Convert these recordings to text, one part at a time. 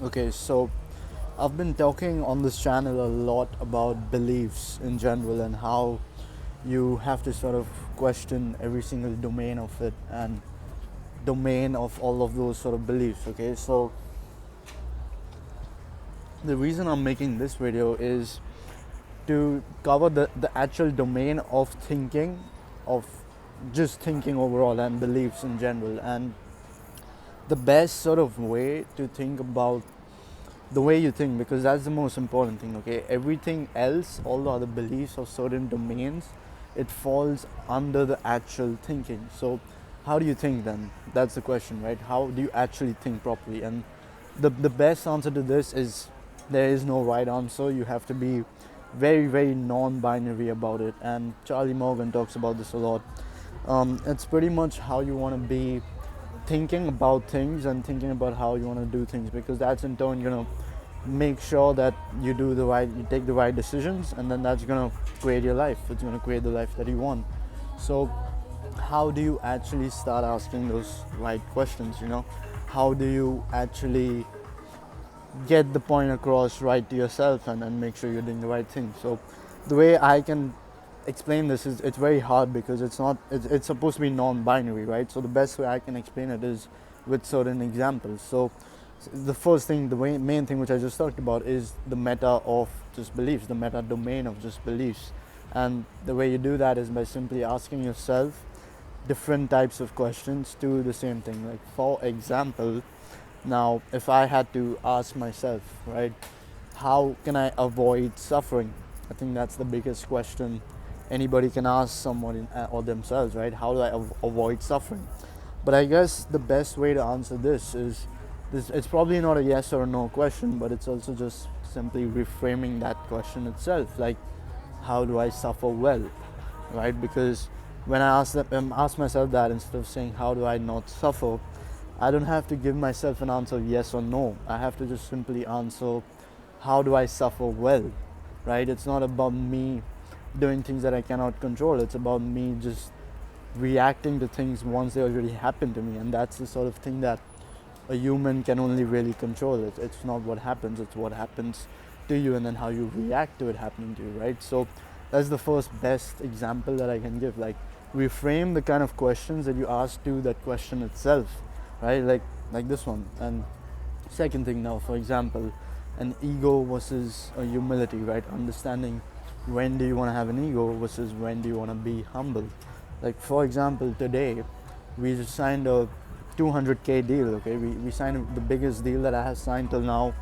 Okay, so I've been talking on this channel a lot about beliefs in general and how you have to sort of question every single domain of it and domain of all of those sort of beliefs. Okay, so the reason I'm making this video is to cover the actual domain of thinking, of just thinking overall and beliefs in general, and the best sort of way to think about the way you think, because that's the most important thing. Okay, everything else, all the other beliefs of certain domains, it falls under the actual thinking. So how do you think then? That's the question, right? How do you actually think properly? And the best answer to this is there is no right answer. You have to be very, very non-binary about it, and Charlie Morgan talks about this a lot. It's pretty much how you want to be thinking about things and thinking about how you want to do things, because that's in turn gonna make sure that you take the right decisions, and then that's gonna create your life. It's gonna create the life that you want. So how do you actually start asking those right questions? How do you actually get the point across right to yourself, and make sure you're doing the right thing? So the way I can explain this is, it's very hard because it's supposed to be non-binary, right? So the best way I can explain it is with certain examples. So the first thing, main thing which I just talked about, is the meta of just beliefs, the meta domain of just beliefs. And the way you do that is by simply asking yourself different types of questions to the same thing. Like, for example, now if I had to ask myself, right, how can I avoid suffering? I think that's the biggest question anybody can ask someone or themselves, right? How do I avoid suffering? But I guess the best way to answer this is this. It's probably not a yes or no question, but it's also just simply reframing that question itself. Like, how do I suffer well, right? Because when I ask myself that, instead of saying how do I not suffer, I don't have to give myself an answer of yes or no. I have to just simply answer, how do I suffer well, right? It's not about me doing things that I cannot control. It's about me just reacting to things once they already happen to me, and that's the sort of thing that a human can only really control. It's not what happens, it's what happens to you, and then how you react to it happening to you, right? So that's the first best example that I can give. Like, reframe the kind of questions that you ask to that question itself, right? Like this one. And second thing, now, for example, an ego versus a humility, right? Understanding when do you want to have an ego versus when do you want to be humble. Like, for example, today we just signed a 200k deal. Okay, we signed the biggest deal that I have signed till now,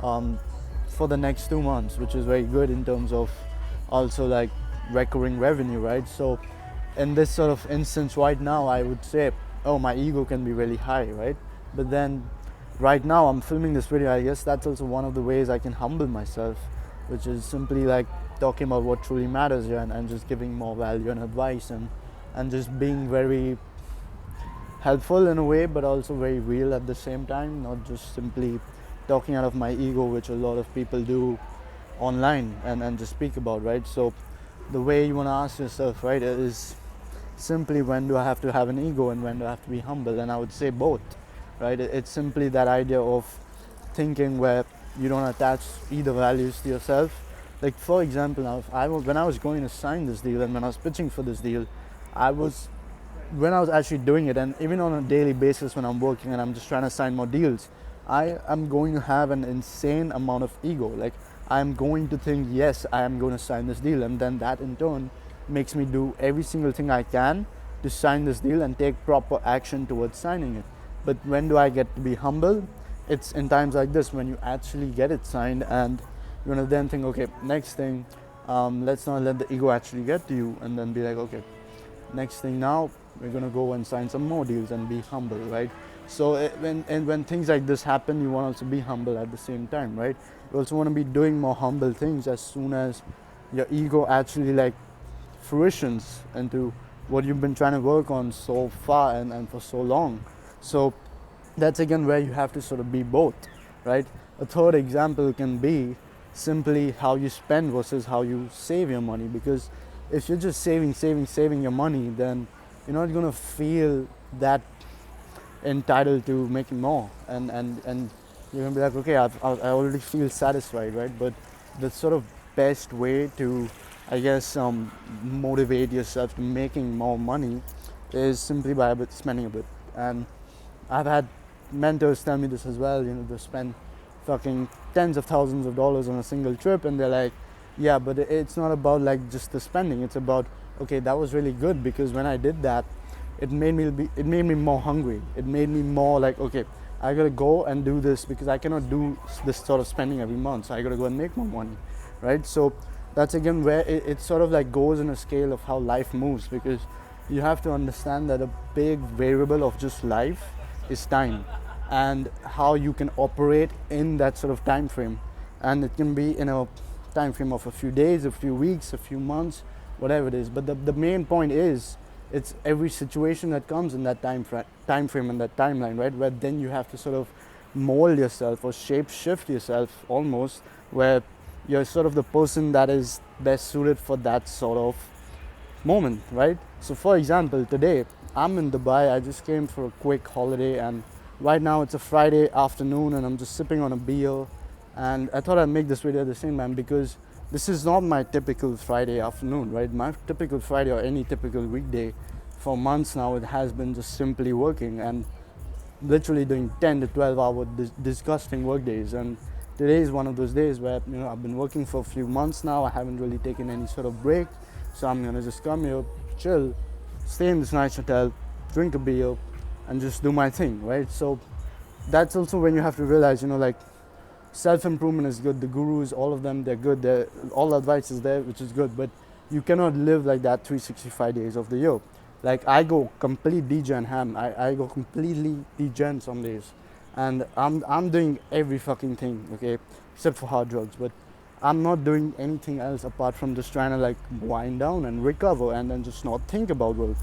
um, for the next 2 months, which is very good in terms of also like recurring revenue, right? So in this sort of instance right now, I would say, oh, my ego can be really high, right? But then right now I'm filming this video. I guess that's also one of the ways I can humble myself, which is simply like talking about what truly matters here, and just giving more value and advice, and just being very helpful in a way, but also very real at the same time, not just simply talking out of my ego, which a lot of people do online and just speak about, right? So the way you want to ask yourself, right, is simply, when do I have to have an ego and when do I have to be humble? And I would say both, right? It's simply that idea of thinking where you don't attach either values to yourself. Like, for example, now, when I was going to sign this deal and when I was pitching for this deal, I was when I was actually doing it, and even on a daily basis when I'm working and I'm just trying to sign more deals, I am going to have an insane amount of ego. Like, I'm going to think, yes, I am going to sign this deal, and then that in turn makes me do every single thing I can to sign this deal and take proper action towards signing it. But when do I get to be humble? It's in times like this, when you actually get it signed, and you're gonna then think, okay, next thing, let's not let the ego actually get to you, and then be like, okay, next thing, now we're gonna go and sign some more deals and be humble, right? So when things like this happen, you want to also be humble at the same time, right? You also want to be doing more humble things as soon as your ego actually like fruitions into what you've been trying to work on so far and for so long. So that's again where you have to sort of be both, right? A third example can be simply how you spend versus how you save your money, because if you're just saving your money, then you're not gonna feel that entitled to making more, and you're gonna be like, okay, I already feel satisfied, right? But the sort of best way to, I guess, motivate yourself to making more money is simply by spending a bit. And I've had mentors tell me this as well. They spend fucking tens of thousands of dollars on a single trip, and they're like, yeah, but it's not about like just the spending. It's about, okay, that was really good because when I did that, it made me more hungry. It made me more like, okay, I gotta go and do this because I cannot do this sort of spending every month. So I gotta go and make more money, right? So that's again where it sort of like goes in a scale of how life moves, because you have to understand that a big variable of just life is time, and how you can operate in that sort of time frame. And it can be in a time frame of a few days, a few weeks, a few months, whatever it is. But the main point is, it's every situation that comes in that time frame and that timeline, right? Where then you have to sort of mold yourself or shape shift yourself almost, where you're sort of the person that is best suited for that sort of moment, right? So, for example, today I'm in Dubai. I just came for a quick holiday, and right now it's a Friday afternoon, and I'm just sipping on a beer. And I thought I'd make this video at the same time because this is not my typical Friday afternoon, right? My typical Friday or any typical weekday for months now, it has been just simply working and literally doing 10 to 12 hour disgusting work days. And today is one of those days where I've been working for a few months now. I haven't really taken any sort of break, so I'm gonna just come here, chill, stay in this nice hotel, drink a beer, and just do my thing, right? So that's also when you have to realize, like, self-improvement is good. The gurus, all of them, they're good. All advice is there, which is good, but you cannot live like that 365 days of the year. Like, I go complete degen ham. I go completely degen some days, and I'm doing every fucking thing, okay, except for hard drugs. But I'm not doing anything else apart from just trying to like wind down and recover, and then just not think about work.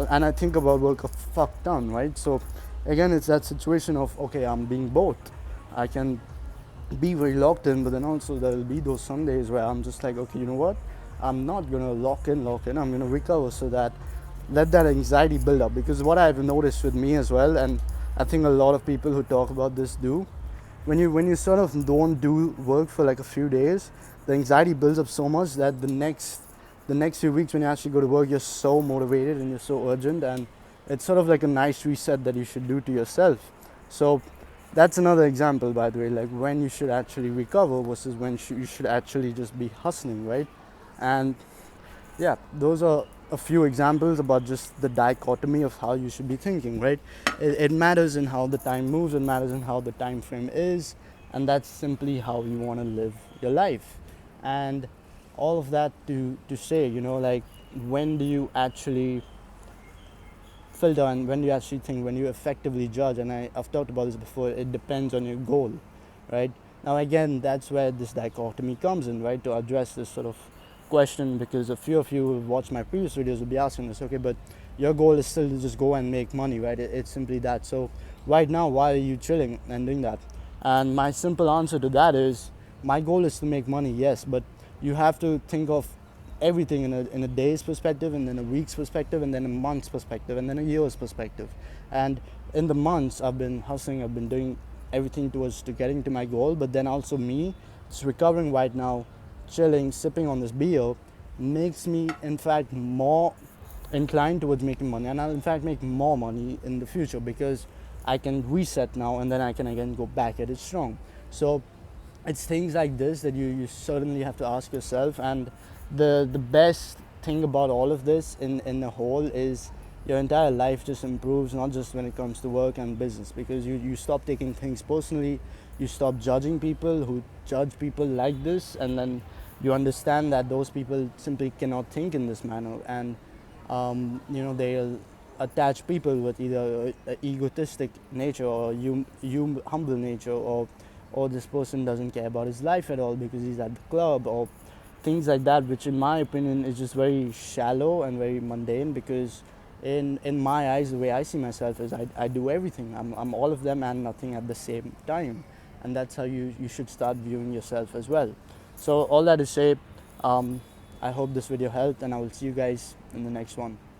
And I think about work a fuck ton, right? So again, it's that situation of, okay, I'm being both. I can be very locked in, but then also there'll be those some days where I'm just like, okay, you know what? I'm not gonna lock in. I'm gonna recover, so that let that anxiety build up. Because what I've noticed with me as well, and I think a lot of people who talk about this do, when you sort of don't do work for like a few days, the anxiety builds up so much that the next few weeks when you actually go to work, you're so motivated and you're so urgent, and it's sort of like a nice reset that you should do to yourself. So that's another example, by the way, like when you should actually recover versus when you should actually just be hustling, right? And yeah, those are a few examples about just the dichotomy of how you should be thinking, right? It matters in how the time moves, it matters in how the time frame is, and that's simply how you want to live your life. And all of that to say, like, when do you actually filter, and when do you actually think, when you effectively judge? And I've talked about this before, it depends on your goal, right? Now again, that's where this dichotomy comes in, right? To address this sort of question, because a few of you who have watched my previous videos will be asking this, okay, but your goal is still to just go and make money, right? It's simply that. So right now, why are you chilling and doing that? And my simple answer to that is, my goal is to make money, yes, but you have to think of everything in a day's perspective, and then a week's perspective, and then a month's perspective, and then a year's perspective. And in the months, I've been hustling, I've been doing everything towards to getting to my goal, but then also me just recovering right now, chilling, sipping on this beer, makes me in fact more inclined towards making money, and I'll in fact make more money in the future because I can reset now, and then I can again go back at it strong. So it's things like this that you certainly have to ask yourself. And the best thing about all of this in the whole is your entire life just improves, not just when it comes to work and business, because you stop taking things personally, you stop judging people who judge people like this, and then you understand that those people simply cannot think in this manner. And they'll attach people with either a egotistic nature or humble nature, or this person doesn't care about his life at all because he's at the club, or things like that, which in my opinion is just very shallow and very mundane. Because in my eyes, the way I see myself is I do everything. I'm all of them and nothing at the same time, and that's how you should start viewing yourself as well. So all that to say, I hope this video helped, and I will see you guys in the next one.